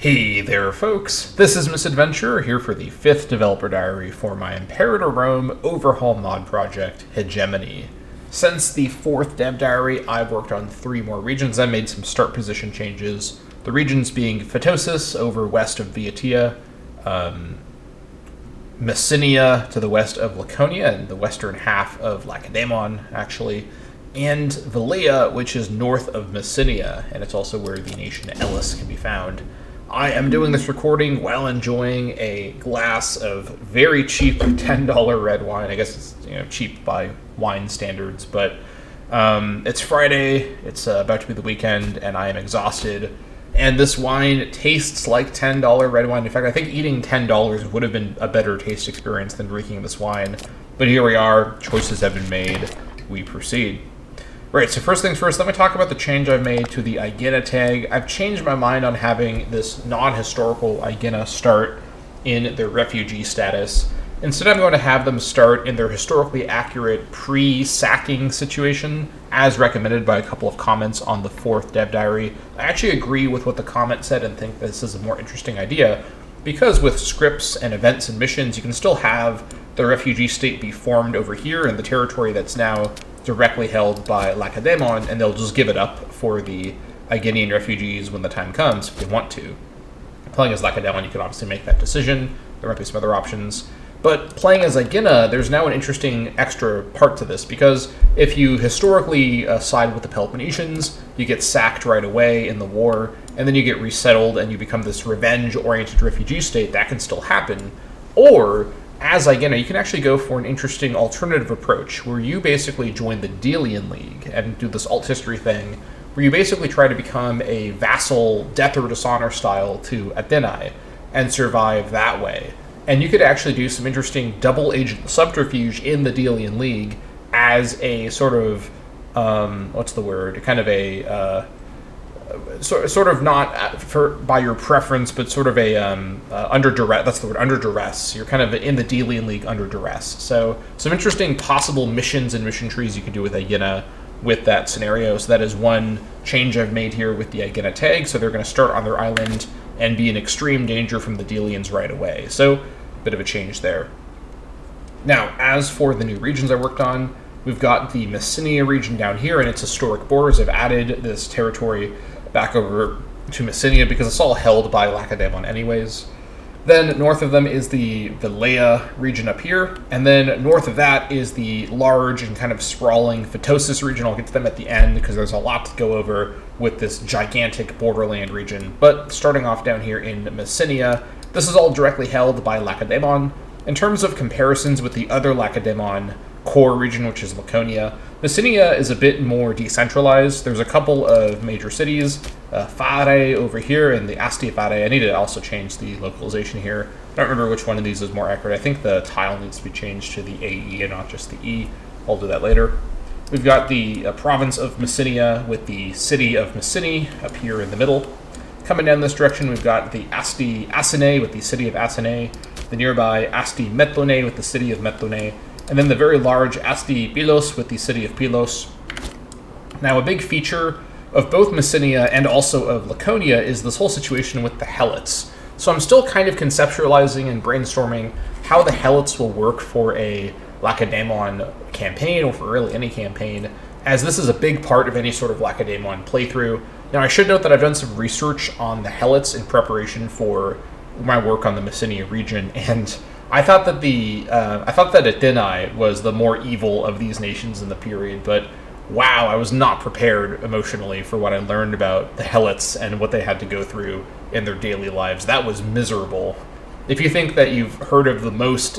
Hey there, folks. This is Misadventure, here for the 5th developer diary for my Imperator Rome overhaul mod project, Hegemony. Since the 4th dev diary, I've worked on 3 more regions. I made some start position changes. The regions being Photosis over west of Viatia, Messinia to the west of Laconia, and the western half of Lacedaemon, actually, and Velea, which is north of Messinia, and it's also where the nation Elis can be found. I am doing this recording while enjoying a glass of very cheap $10 red wine. I guess it's cheap by wine standards, but it's Friday, it's about to be the weekend, and I am exhausted. And this wine tastes like $10 red wine. In fact, I think eating $10 would have been a better taste experience than drinking this wine. But here we are, choices have been made, we proceed. Right, so first things first, let me talk about the change I've made to the Aegina tag. I've changed my mind on having this non-historical Aegina start in their refugee status. Instead, I'm going to have them start in their historically accurate pre-sacking situation, as recommended by a couple of comments on the 4th dev diary. I actually agree with what the comment said and think this is a more interesting idea, because with scripts and events and missions, you can still have the refugee state be formed over here in the territory that's now directly held by Lacedaemon, and they'll just give it up for the Aeginian refugees when the time comes, if they want to. Playing as Lacedaemon, you can obviously make that decision. There might be some other options. But playing as Aegina, there's now an interesting extra part to this, because if you historically side with the Peloponnesians, you get sacked right away in the war, and then you get resettled and you become this revenge-oriented refugee state. That can still happen. Or as Aegina, you can actually go for an interesting alternative approach, where you basically join the Delian League and do this alt history thing, where you basically try to become a vassal, death or dishonor style to Athenae, and survive that way. And you could actually do some interesting double agent subterfuge in the Delian League as a sort of, what's the word? Kind of a, sort of not by your preference, but sort of a under duress. That's the word, under duress. You're kind of in the Delian League under duress. So some interesting possible missions and mission trees you could do with Aegina with that scenario. So that is one change I've made here with the Aegina tag. So they're going to start on their island and be in extreme danger from the Delians right away. So bit of a change there. Now, as for the new regions I worked on, we've got the Messinia region down here and its historic borders. I've added this territory back over to Messinia because it's all held by Lacedaemon anyways. Then north of them is the Velea region up here, and then north of that is the large and kind of sprawling Photosis region. I'll get to them at the end because there's a lot to go over with this gigantic borderland region. But starting off down here in Messinia, this is all directly held by Lacedaemon. In terms of comparisons with the other Lacedaemon core region, which is Laconia, Messinia is a bit more decentralized. There's a couple of major cities, Fare over here and the Asti Fare. I need to also change the localization here. I don't remember which one of these is more accurate. I think the tile needs to be changed to the AE and not just the E. I'll do that later. We've got the province of Messinia with the city of Messini up here in the middle. Coming down this direction, we've got the Asti Asine with the city of Asine, the nearby Asti Methlone with the city of Methlone, and then the very large Asti Pylos with the city of Pylos. Now, a big feature of both Messinia and also of Laconia is this whole situation with the Helots. So I'm still kind of conceptualizing and brainstorming how the Helots will work for a Lacedaemon campaign, or for really any campaign, as this is a big part of any sort of Lacedaemon playthrough. Now, I should note that I've done some research on the Helots in preparation for my work on the Messinia region, and I thought that Athenae was the more evil of these nations in the period, but wow, I was not prepared emotionally for what I learned about the Helots and what they had to go through in their daily lives. That was miserable. If you think that you've heard of the most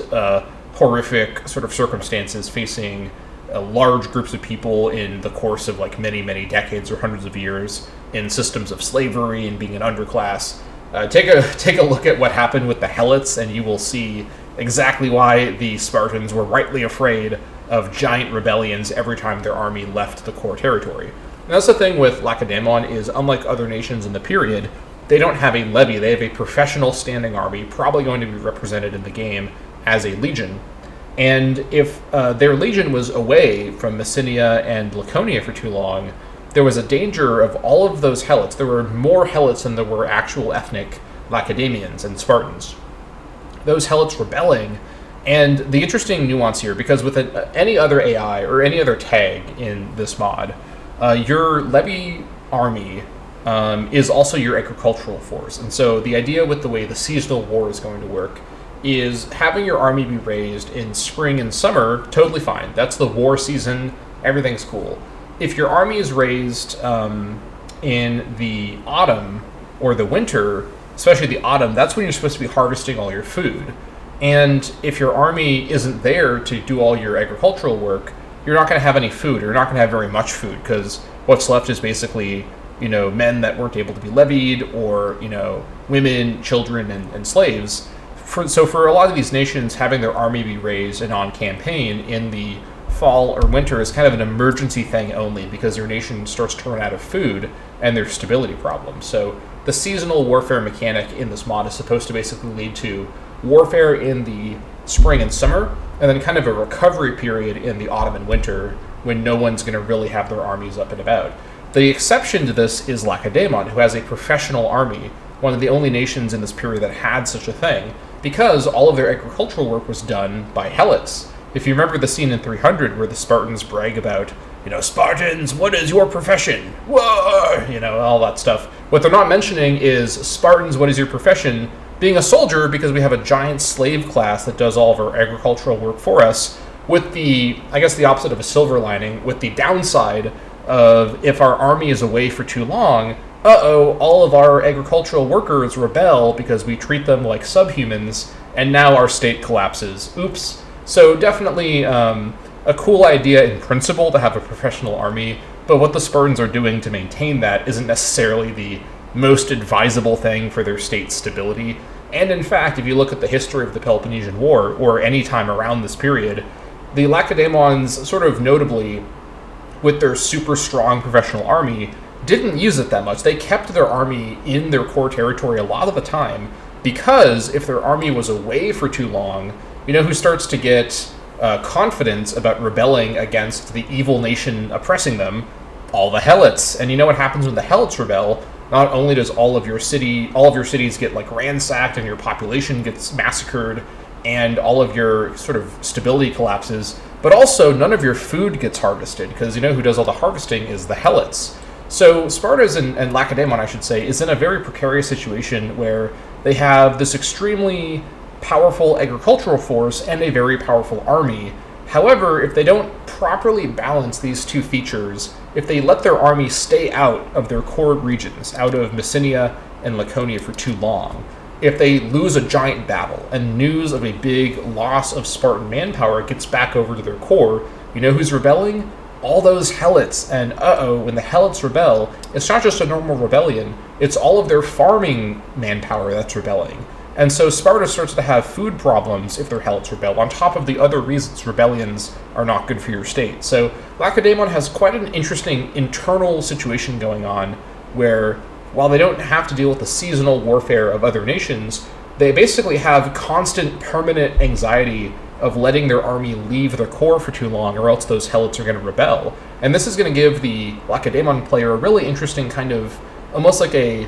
horrific sort of circumstances facing large groups of people in the course of like many, many decades or hundreds of years in systems of slavery and being an underclass, take a look at what happened with the Helots, and you will see exactly why the Spartans were rightly afraid of giant rebellions every time their army left the core territory. And that's the thing with Lacedaemon, is unlike other nations in the period, they don't have a levy. They have a professional standing army, probably going to be represented in the game as a legion. And if their legion was away from Messinia and Laconia for too long, there was a danger of all of those helots. There were more helots than there were actual ethnic Lacedaemonians and Spartans. Those helots rebelling, and the interesting nuance here, because with any other AI or any other tag in this mod, your levy army is also your agricultural force. And so the idea with the way the seasonal war is going to work is having your army be raised in spring and summer, totally fine. That's the war season, everything's cool. If your army is raised in the autumn or the winter, especially the autumn, that's when you're supposed to be harvesting all your food. And if your army isn't there to do all your agricultural work, you're not going to have any food, or you're not going to have very much food, because what's left is basically, men that weren't able to be levied, or, women, children, and slaves. So for a lot of these nations, having their army be raised and on campaign in the fall or winter is kind of an emergency thing only, because your nation starts to run out of food and there's stability problems. So the seasonal warfare mechanic in this mod is supposed to basically lead to warfare in the spring and summer, and then kind of a recovery period in the autumn and winter when no one's going to really have their armies up and about. The exception to this is Lacedaemon, who has a professional army, one of the only nations in this period that had such a thing, because all of their agricultural work was done by helots. If you remember the scene in 300 where the Spartans brag about, Spartans, what is your profession? Whoa! All that stuff. What they're not mentioning is, Spartans, what is your profession? Being a soldier, because we have a giant slave class that does all of our agricultural work for us, with the opposite of a silver lining, with the downside of if our army is away for too long, all of our agricultural workers rebel because we treat them like subhumans, and now our state collapses. Oops. So definitely a cool idea in principle to have a professional army, but what the Spartans are doing to maintain that isn't necessarily the most advisable thing for their state's stability. And in fact, if you look at the history of the Peloponnesian War, or any time around this period, the Lacedaemons, sort of notably, with their super strong professional army, didn't use it that much. They kept their army in their core territory a lot of the time, because if their army was away for too long, who starts to get confidence about rebelling against the evil nation oppressing them? All the helots. And you know what happens when the helots rebel? Not only does all of your cities get ransacked and your population gets massacred and all of your sort of stability collapses, but also none of your food gets harvested, because who does all the harvesting is the helots. So Sparta's and Lacedaemon, I should say, is in a very precarious situation where they have this extremely powerful agricultural force and a very powerful army. However, if they don't properly balance these two features, if they let their army stay out of their core regions, out of Messenia and Laconia for too long, if they lose a giant battle and news of a big loss of Spartan manpower gets back over to their core, who's rebelling? All those helots. And when the helots rebel, it's not just a normal rebellion, it's all of their farming manpower that's rebelling. And so Sparta starts to have food problems if their helots rebel, on top of the other reasons rebellions are not good for your state. So Lacedaemon has quite an interesting internal situation going on, where while they don't have to deal with the seasonal warfare of other nations, they basically have constant, permanent anxiety of letting their army leave their core for too long, or else those helots are going to rebel. And this is going to give the Lacedaemon player a really interesting kind of, almost like a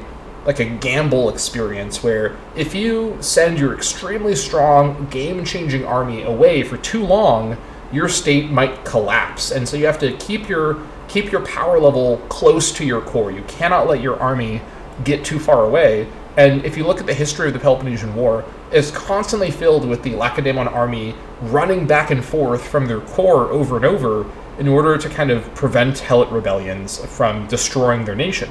gamble experience, where if you send your extremely strong, game-changing army away for too long, your state might collapse. And so you have to keep your power level close to your core. You cannot let your army get too far away. And if you look at the history of the Peloponnesian War, it's constantly filled with the Lacedaemon army running back and forth from their core over and over in order to kind of prevent helot rebellions from destroying their nation.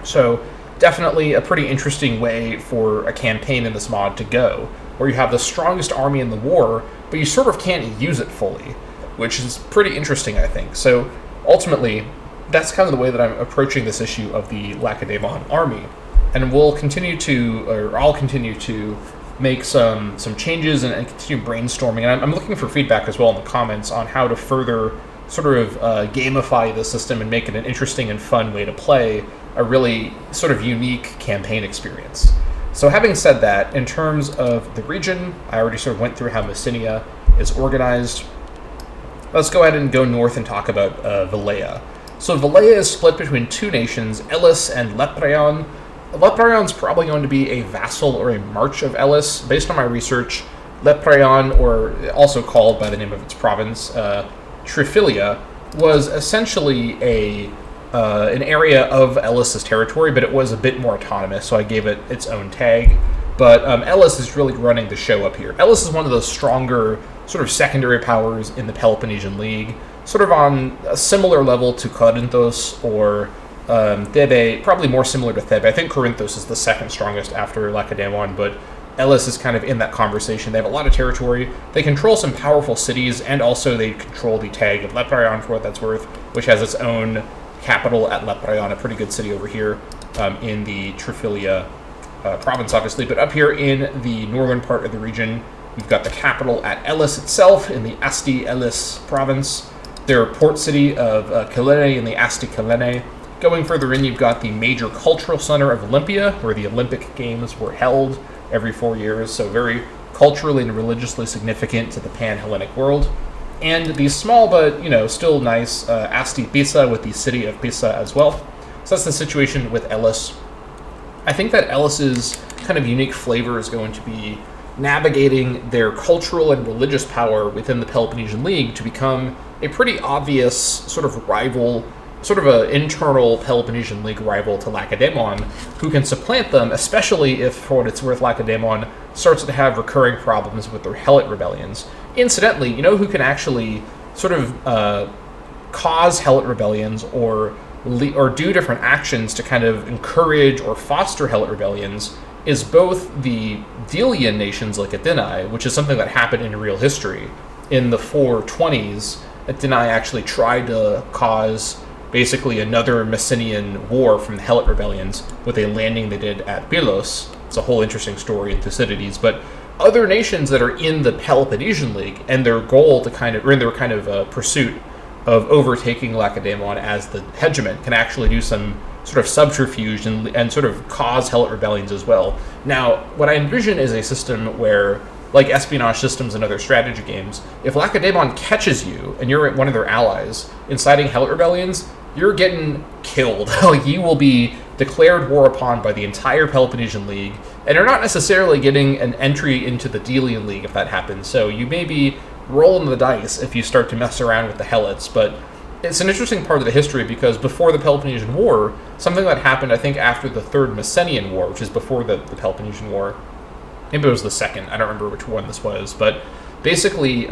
So definitely a pretty interesting way for a campaign in this mod to go, where you have the strongest army in the war, but you sort of can't use it fully, which is pretty interesting, I think. So ultimately, that's kind of the way that I'm approaching this issue of the Lacedaemon army. And I'll continue to make some changes and continue brainstorming. And I'm looking for feedback as well in the comments on how to further sort of gamify the system and make it an interesting and fun way to play a really sort of unique campaign experience. So having said that, in terms of the region, I already sort of went through how Messenia is organized. Let's go ahead and go north and talk about Velea. So Velea is split between two nations, Elis and Lepreon. Leprechaun's probably going to be a vassal or a march of Elis. Based on my research, Leprechaun, or also called by the name of its province, Triphylia, was essentially an area of Elis's territory, but it was a bit more autonomous, so I gave it its own tag. But Elis is really running the show up here. Elis is one of those stronger sort of secondary powers in the Peloponnesian League, sort of on a similar level to Corinthos or Thebe, probably more similar to Thebe. I think Corinthos is the second strongest after Lacedaemon, but Elis is kind of in that conversation. They have a lot of territory. They control some powerful cities, and also they control the tag of Leprechaun, for what that's worth, which has its own capital at Leprechaun, a pretty good city over here in the Triphylia province, obviously. But up here in the northern part of the region, we've got the capital at Elis itself in the Asti Elis province. Their port city of Kyllene in the Asti Kyllene. Going further in, you've got the major cultural center of Olympia, where the Olympic Games were held every 4 years, so very culturally and religiously significant to the pan-Hellenic world. And the small but, still nice Asti Pisa with the city of Pisa as well. So that's the situation with Elis. I think that Elis's kind of unique flavor is going to be navigating their cultural and religious power within the Peloponnesian League to become a pretty obvious sort of rival, sort of an internal Peloponnesian League rival to Lacedaemon, who can supplant them, especially if, for what it's worth, Lacedaemon starts to have recurring problems with their Helot rebellions. Incidentally, you know who can actually sort of cause Helot rebellions or do different actions to kind of encourage or foster Helot rebellions is both the Delian nations like Athenae, which is something that happened in real history. In the 420s, Athenae actually tried to cause basically another Messenian war from the Helot rebellions with a landing they did at Pylos. It's a whole interesting story in Thucydides, but other nations that are in the Peloponnesian League and their goal to kind of, or in their kind of pursuit of overtaking Lacedaemon as the hegemon can actually do some sort of subterfuge and sort of cause Helot rebellions as well. Now, what I envision is a system where, like espionage systems and other strategy games, if Lacedaemon catches you and you're one of their allies inciting Helot rebellions, you're getting killed. Like, you will be declared war upon by the entire Peloponnesian League, and you're not necessarily getting an entry into the Delian League if that happens. So you may be rolling the dice if you start to mess around with the Helots, but it's an interesting part of the history because before the Peloponnesian War, something that happened, I think, after the Third Messenian War, which is before the Peloponnesian War, maybe it was the second, I don't remember which one this was, but basically,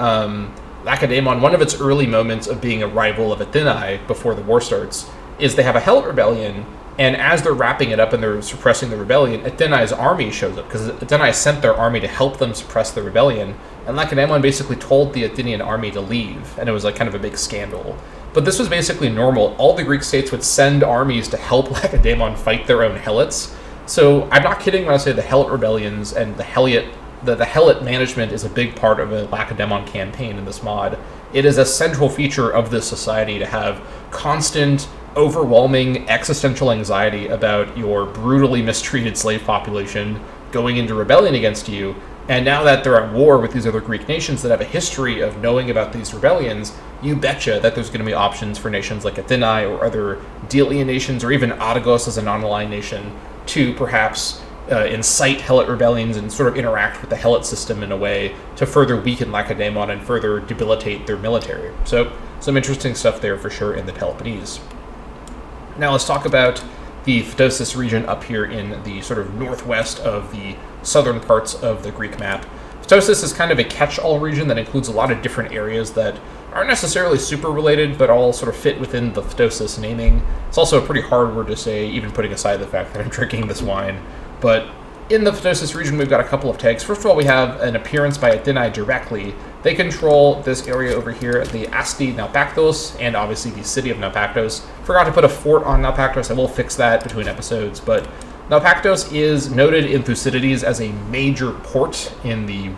Lacedaemon, one of its early moments of being a rival of Athenae before the war starts, is they have a Helot rebellion, and as they're wrapping it up and they're suppressing the rebellion, Athenae's army shows up, because Athenae sent their army to help them suppress the rebellion, and Lacedaemon basically told the Athenian army to leave, and it was like kind of a big scandal. But this was basically normal. All the Greek states would send armies to help Lacedaemon fight their own Helots. So I'm not kidding when I say the Helot rebellions and the Helot management is a big part of a Lacedaemon campaign in this mod. It is a central feature of this society to have constant, overwhelming existential anxiety about your brutally mistreated slave population going into rebellion against you. And now that they're at war with these other Greek nations that have a history of knowing about these rebellions, you betcha that there's going to be options for nations like Athenae or other Delian nations, or even Argos as a non-aligned nation, to perhaps incite Helot rebellions and sort of interact with the Helot system in a way to further weaken Lacedaemon and further debilitate their military. So some interesting stuff there for sure in the Peloponnese. Now let's talk about the Photosis region up here in the sort of northwest of the southern parts of the Greek map. Photosis is kind of a catch-all region that includes a lot of different areas that aren't necessarily super related, but all sort of fit within the Photosis naming. It's also a pretty hard word to say, even putting aside the fact that I'm drinking this wine. But in the Photosis region, we've got a couple of tags. First of all, we have an appearance by Athenae directly. They control this area over here, the Asti Naupactos, and obviously the city of Naupactos. Forgot to put a fort on Naupactos. I will fix that between episodes, but Naupactos is noted in Thucydides as a major port in the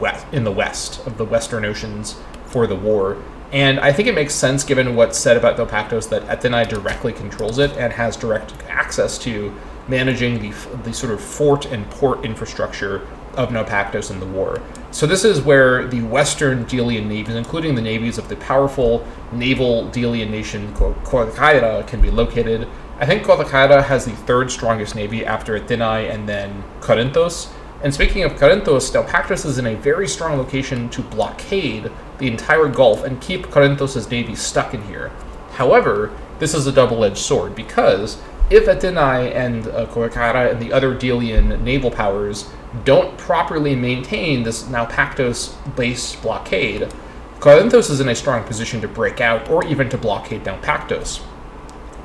west of the Western Oceans for the war. And I think it makes sense, given what's said about Naupactos, that Athenae directly controls it and has direct access to managing the sort of fort and port infrastructure of Naupactos in the war. So this is where the Western Delian navies, including the navies of the powerful naval Delian nation Koikaira, can be located. I think Guadalajara has the third strongest navy after Atenae and then Corinthos. And speaking of Corinthos, Naupactus is in a very strong location to blockade the entire Gulf and keep Corinthos' navy stuck in here. However, this is a double-edged sword, because if Atenae and Guadalajara and the other Delian naval powers don't properly maintain this Naupactus-based blockade, Corinthos is in a strong position to break out or even to blockade Naupactus,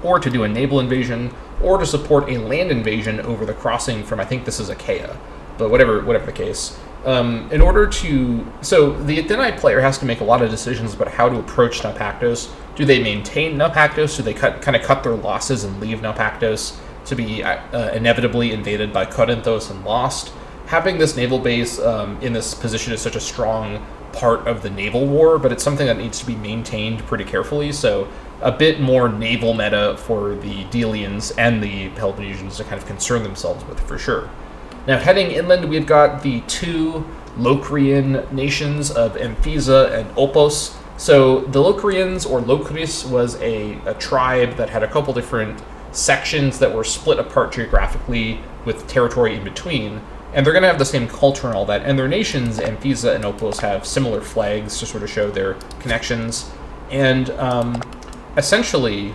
or to do a naval invasion, or to support a land invasion over the crossing from, I think this is Achaia. But whatever the case, in order to... So the Atenae player has to make a lot of decisions about how to approach Naupactus. Do they maintain Naupactus? Do they kind of cut their losses and leave Naupactus to be inevitably invaded by Corinthos and lost? Having this naval base in this position is such a strong part of the naval war, but it's something that needs to be maintained pretty carefully, so a bit more naval meta for the Delians and the Peloponnesians to kind of concern themselves with, for sure. Now, heading inland, we've got the two Locrian nations of Amphisa and Opos. So the Locrians, or Locris, was a tribe that had a couple different sections that were split apart geographically with territory in between, and they're going to have the same culture and all that. And their nations, Amphisa and Opos, have similar flags to sort of show their connections. And essentially,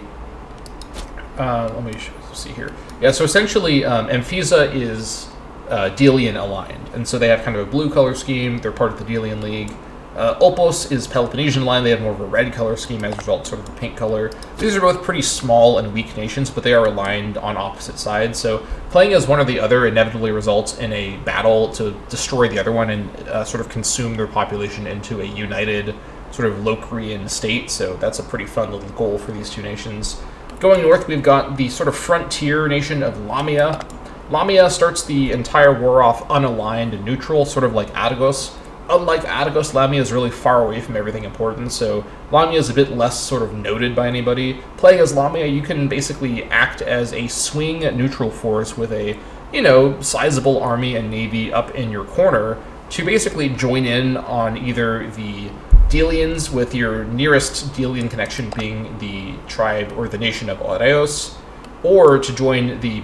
let me see here. Yeah, so essentially, Amphisa is Delian aligned, and so they have kind of a blue color scheme. They're part of the Delian League. Opos is Peloponnesian aligned. They have more of a red color scheme, as a result, sort of a pink color. These are both pretty small and weak nations, but they are aligned on opposite sides. So playing as one or the other inevitably results in a battle to destroy the other one and sort of consume their population into a united sort of Locrian state. So that's a pretty fun little goal for these two nations. Going north, we've got the sort of frontier nation of Lamia. Lamia starts the entire war off unaligned and neutral, sort of like Argos. Unlike Argos, Lamia is really far away from everything important, so Lamia is a bit less sort of noted by anybody. Playing as Lamia, you can basically act as a swing neutral force with a, sizable army and navy up in your corner to basically join in on either the Delians, with your nearest Delian connection being the tribe or the nation of Oreos, or to join the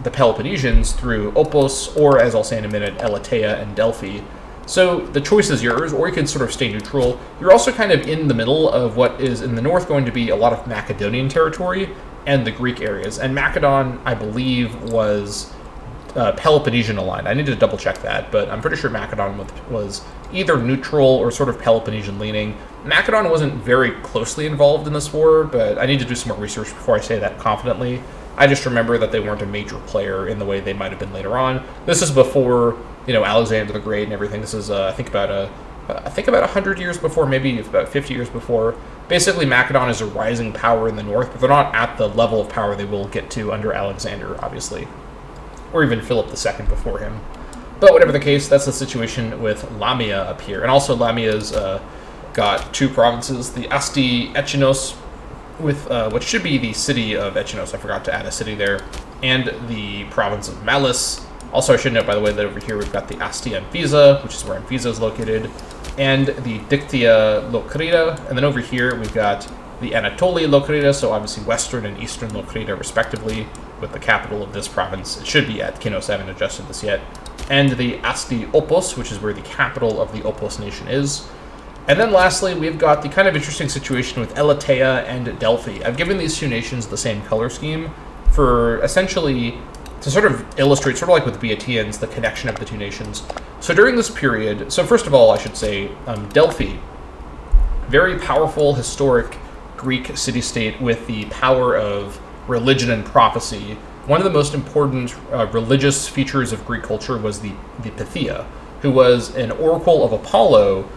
Peloponnesians through Opos, or, as I'll say in a minute, Elatea and Delphi. So the choice is yours, or you can sort of stay neutral. You're also kind of in the middle of what is in the north going to be a lot of Macedonian territory and the Greek areas. And Macedon, I believe, was Peloponnesian aligned. I need to double check that, but I'm pretty sure Macedon was either neutral or sort of Peloponnesian leaning. Macedon wasn't very closely involved in this war, but I need to do some more research before I say that confidently. I just remember that they weren't a major player in the way they might have been later on. This is before, Alexander the Great and everything. This is, I think about 100 years before, maybe about 50 years before. Basically, Macedon is a rising power in the north, but they're not at the level of power they will get to under Alexander, obviously, or even Philip II before him. But whatever the case, that's the situation with Lamia up here. And also, Lamia's got two provinces, the Asti Echinos, with what should be the city of Echinos. I forgot to add a city there. And the province of Malis. Also, I should note, by the way, that over here we've got the Asti Amphisa, which is where Amphisa is located, and the Dictia Locrida. And then over here we've got the Anatolia Locrida, so obviously western and eastern Locrida, respectively, with the capital of this province. It should be at Kinos. I haven't adjusted this yet. And the Asti Opos, which is where the capital of the Opos nation is. And then lastly, we've got the kind of interesting situation with Elatea and Delphi. I've given these two nations the same color scheme for essentially to sort of illustrate, sort of like with Boeotians, the connection of the two nations. So during this period, so first of all, I should say, Delphi, very powerful, historic Greek city-state with the power of religion and prophecy. One of the most important religious features of Greek culture was the Pythia, who was an oracle of Apollo,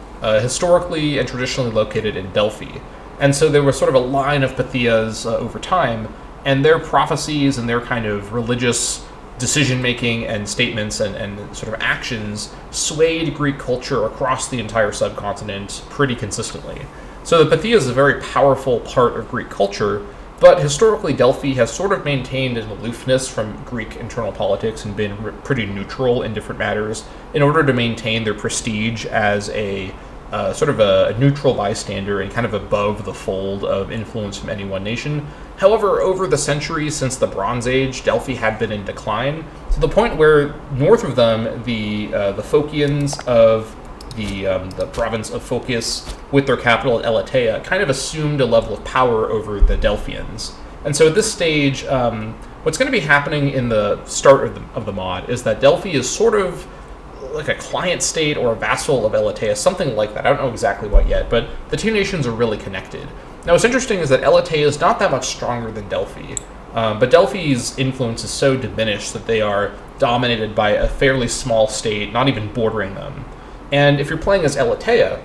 historically and traditionally located in Delphi. And so there was sort of a line of Pythias over time, and their prophecies and their kind of religious decision-making and statements and sort of actions swayed Greek culture across the entire subcontinent pretty consistently. So the Pythia is a very powerful part of Greek culture, but historically Delphi has sort of maintained an aloofness from Greek internal politics and been pretty neutral in different matters in order to maintain their prestige as a sort of a neutral bystander and kind of above the fold of influence from any one nation. However, over the centuries since the Bronze Age, Delphi had been in decline to the point where north of them, the Phocians of the province of Phocis, with their capital at Elatea, kind of assumed a level of power over the Delphians. And so at this stage, what's going to be happening in the start of the mod is that Delphi is sort of like a client state or a vassal of Elatea, something like that. I don't know exactly what yet, but the two nations are really connected. Now, what's interesting is that Elatea is not that much stronger than Delphi, but Delphi's influence is so diminished that they are dominated by a fairly small state, not even bordering them. And if you're playing as Elatea,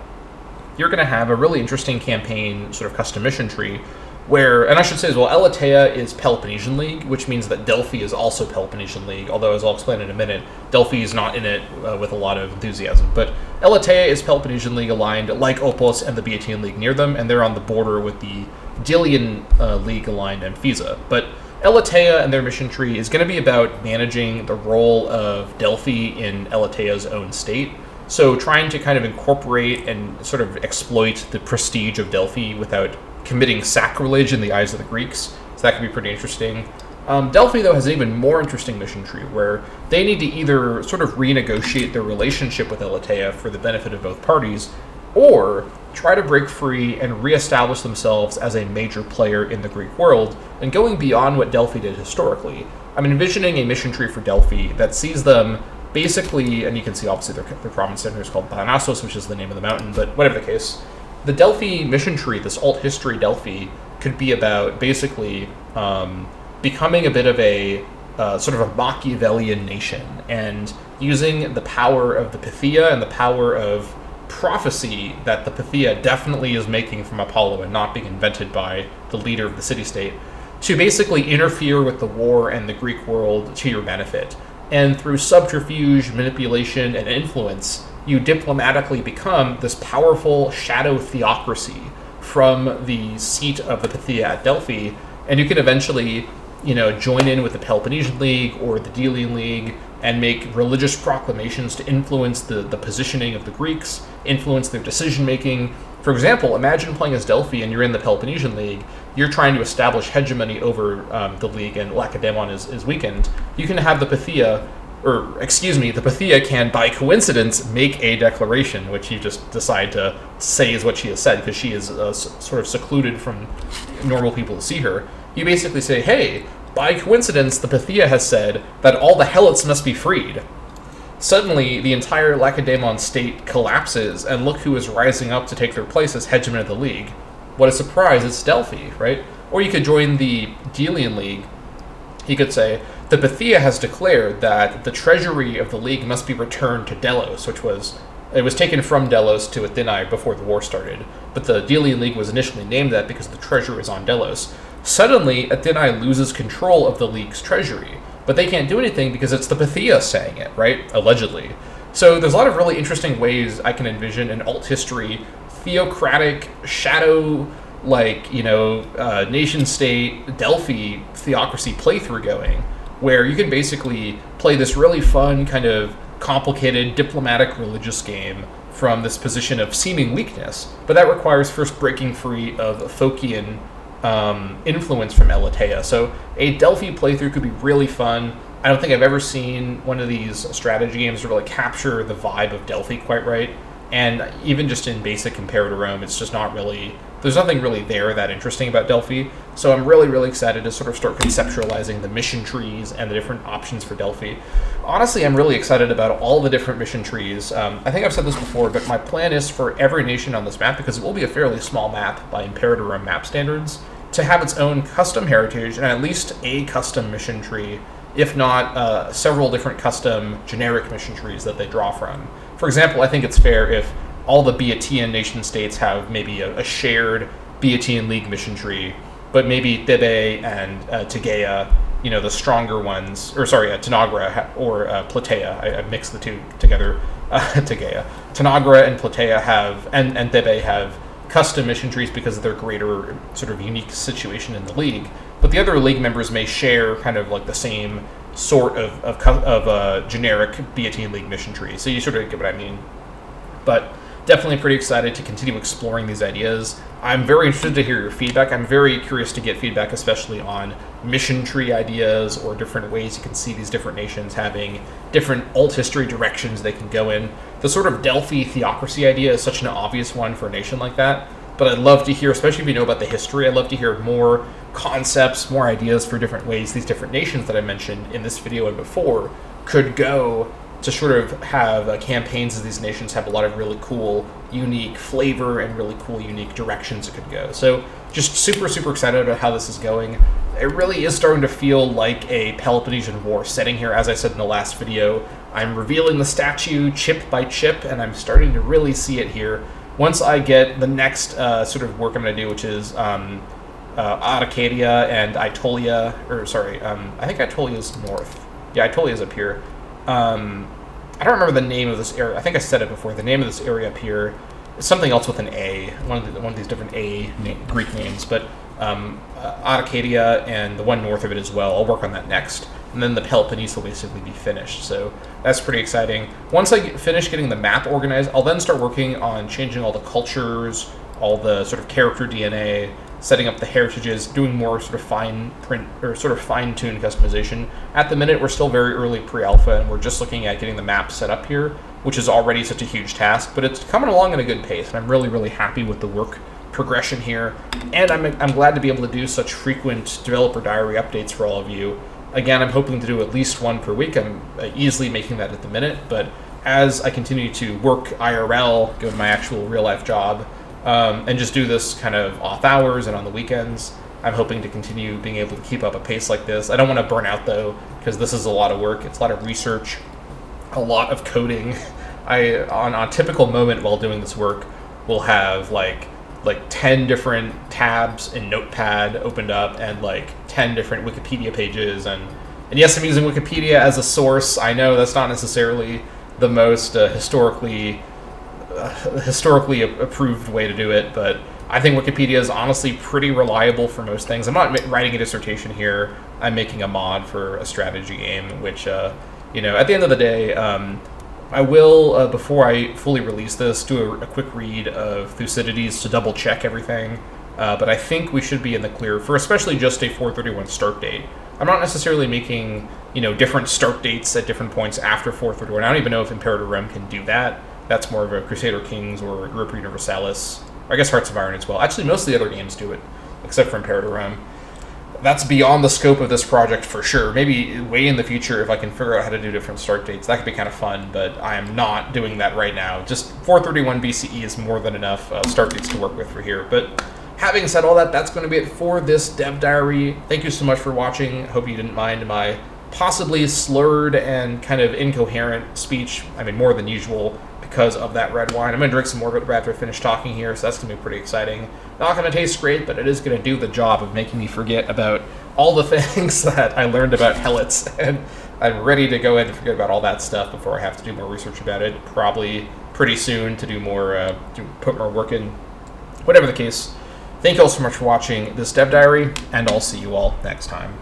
you're going to have a really interesting campaign sort of custom mission tree where, and I should say as well, Elatea is Peloponnesian League, which means that Delphi is also Peloponnesian League, although as I'll explain in a minute, Delphi is not in it with a lot of enthusiasm. But Elatea is Peloponnesian League aligned, like Opos and the Boeotian League near them, and they're on the border with the Delian League aligned Amphisa. But Elatea and their mission tree is going to be about managing the role of Delphi in Elatea's own state. So trying to kind of incorporate and sort of exploit the prestige of Delphi without committing sacrilege in the eyes of the Greeks. So that could be pretty interesting. Delphi, though, has an even more interesting mission tree where they need to either sort of renegotiate their relationship with Elatea for the benefit of both parties, or try to break free and reestablish themselves as a major player in the Greek world, and going beyond what Delphi did historically. I'm envisioning a mission tree for Delphi that sees them basically, and you can see obviously their province center is called Parnassos, which is the name of the mountain, but whatever the case, the Delphi mission tree, this alt history Delphi, could be about basically becoming a bit of a sort of a Machiavellian nation and using the power of the Pythia and the power of prophecy that the Pythia definitely is making from Apollo and not being invented by the leader of the city-state to basically interfere with the war and the Greek world to your benefit. And through subterfuge, manipulation, and influence, you diplomatically become this powerful shadow theocracy from the seat of the Pythia at Delphi, and you can eventually, join in with the Peloponnesian League or the Delian League and make religious proclamations to influence the positioning of the Greeks, influence their decision-making. For example, imagine playing as Delphi and you're in the Peloponnesian League, you're trying to establish hegemony over the league, and Lacedaemon is weakened. You can have the Pythia, the Pythia can, by coincidence, make a declaration, which you just decide to say is what she has said, because she is sort of secluded from normal people to see her. You basically say, hey, by coincidence, the Pythia has said that all the Helots must be freed. Suddenly, the entire Lacedaemon state collapses, and look who is rising up to take their place as hegemon of the league. What a surprise, it's Delphi, right? Or you could join the Delian League. You could say, the Pythia has declared that the treasury of the league must be returned to Delos, it was taken from Delos to Athenae before the war started, but the Delian League was initially named that because the treasure is on Delos. Suddenly, Athenae loses control of the league's treasury, but they can't do anything because it's the Pythia saying it, right? Allegedly. So there's a lot of really interesting ways I can envision an alt history, theocratic, shadow, nation-state, Delphi theocracy playthrough going, where you can basically play this really fun, kind of complicated, diplomatic, religious game from this position of seeming weakness, but that requires first breaking free of Phocian influence from Elatea. So a Delphi playthrough could be really fun. I don't think I've ever seen one of these strategy games really capture the vibe of Delphi quite right. And even just in basic Imperator Rome, it's just not really, there's nothing really there that interesting about Delphi. So I'm really, really excited to sort of start conceptualizing the mission trees and the different options for Delphi. Honestly, I'm really excited about all the different mission trees. I think I've said this before, but my plan is for every nation on this map, because it will be a fairly small map by Imperator Rome map standards, to have its own custom heritage and at least a custom mission tree, if not several different custom generic mission trees that they draw from. For example, I think it's fair if all the Boeotian nation states have maybe a shared Boeotian League mission tree, but maybe Thebe and Tegea, the stronger ones, Tanagra or Platea, I mixed the two together, Tegea. Tanagra and Platea have, and Thebe have custom mission trees because of their greater sort of unique situation in the league, but the other league members may share kind of like the same sort of generic Boeotian League mission tree. So you sort of get what I mean. But definitely pretty excited to continue exploring these ideas. I'm very interested to hear your feedback. I'm very curious to get feedback, especially on mission tree ideas or different ways you can see these different nations having different alt history directions they can go in. The sort of Delphi theocracy idea is such an obvious one for a nation like that, but I'd love to hear, especially if you know about the history, I'd love to hear more concepts, more ideas for different ways these different nations that I mentioned in this video and before could go to sort of have campaigns of these nations have a lot of really cool, unique flavor and really cool, unique directions it could go. So just super, super excited about how this is going. It really is starting to feel like a Peloponnesian War setting here. As I said in the last video, I'm revealing the statue chip by chip, and I'm starting to really see it here. Once I get the next sort of work I'm going to do, which is Arcadia and Aetolia, or sorry, I think Aetolia's north. Yeah, Aetolia's up here. I don't remember the name of this area. I think I said it before. The name of this area up here is something else with an A. One of these different Greek names. But Arcadia and the one north of it as well. I'll work on that next. And then the Peloponnese will basically be finished. So that's pretty exciting. Once I finish getting the map organized, I'll then start working on changing all the cultures, all the sort of character DNA, setting up the heritages, doing more sort of fine print or sort of fine-tuned customization. At the minute, we're still very early pre-alpha, and we're just looking at getting the map set up here, which is already such a huge task, but it's coming along at a good pace, and I'm really, really happy with the work progression here, and I'm glad to be able to do such frequent developer diary updates for all of you. Again, I'm hoping to do at least one per week. I'm easily making that at the minute, but as I continue to work IRL, go to my actual real-life job, and just do this kind of off hours and on the weekends, I'm hoping to continue being able to keep up a pace like this. I don't want to burn out, though, because this is a lot of work. It's a lot of research, a lot of coding. On a typical moment while doing this work, we'll have like 10 different tabs in Notepad opened up and like 10 different Wikipedia pages. And yes, I'm using Wikipedia as a source. I know that's not necessarily the most historically approved way to do it, but I think Wikipedia is honestly pretty reliable for most things. I'm not writing a dissertation here. I'm making a mod for a strategy game, which, at the end of the day, I will, before I fully release this, do a quick read of Thucydides to double check everything, but I think we should be in the clear for especially just a 431 start date. I'm not necessarily making, different start dates at different points after 431. I don't even know if Imperator Rem can do that. That's more of a Crusader Kings or Europa Universalis, or I guess Hearts of Iron as well. Actually, most of the other games do it, except for Imperator Rem. That's beyond the scope of this project for sure. Maybe way in the future, if I can figure out how to do different start dates, that could be kind of fun, but I am not doing that right now. Just 431 BCE is more than enough start dates to work with for here. But having said all that, that's going to be it for this dev diary. Thank you so much for watching. Hope you didn't mind my possibly slurred and kind of incoherent speech. I mean, more than usual, because of that red wine. I'm going to drink some more of it after I finish talking here, so that's going to be pretty exciting. Not going to taste great, but it is going to do the job of making me forget about all the things that I learned about Helots, and I'm ready to go ahead and forget about all that stuff before I have to do more research about it, probably pretty soon to do more, to put more work in. Whatever the case, thank you all so much for watching this dev diary, and I'll see you all next time.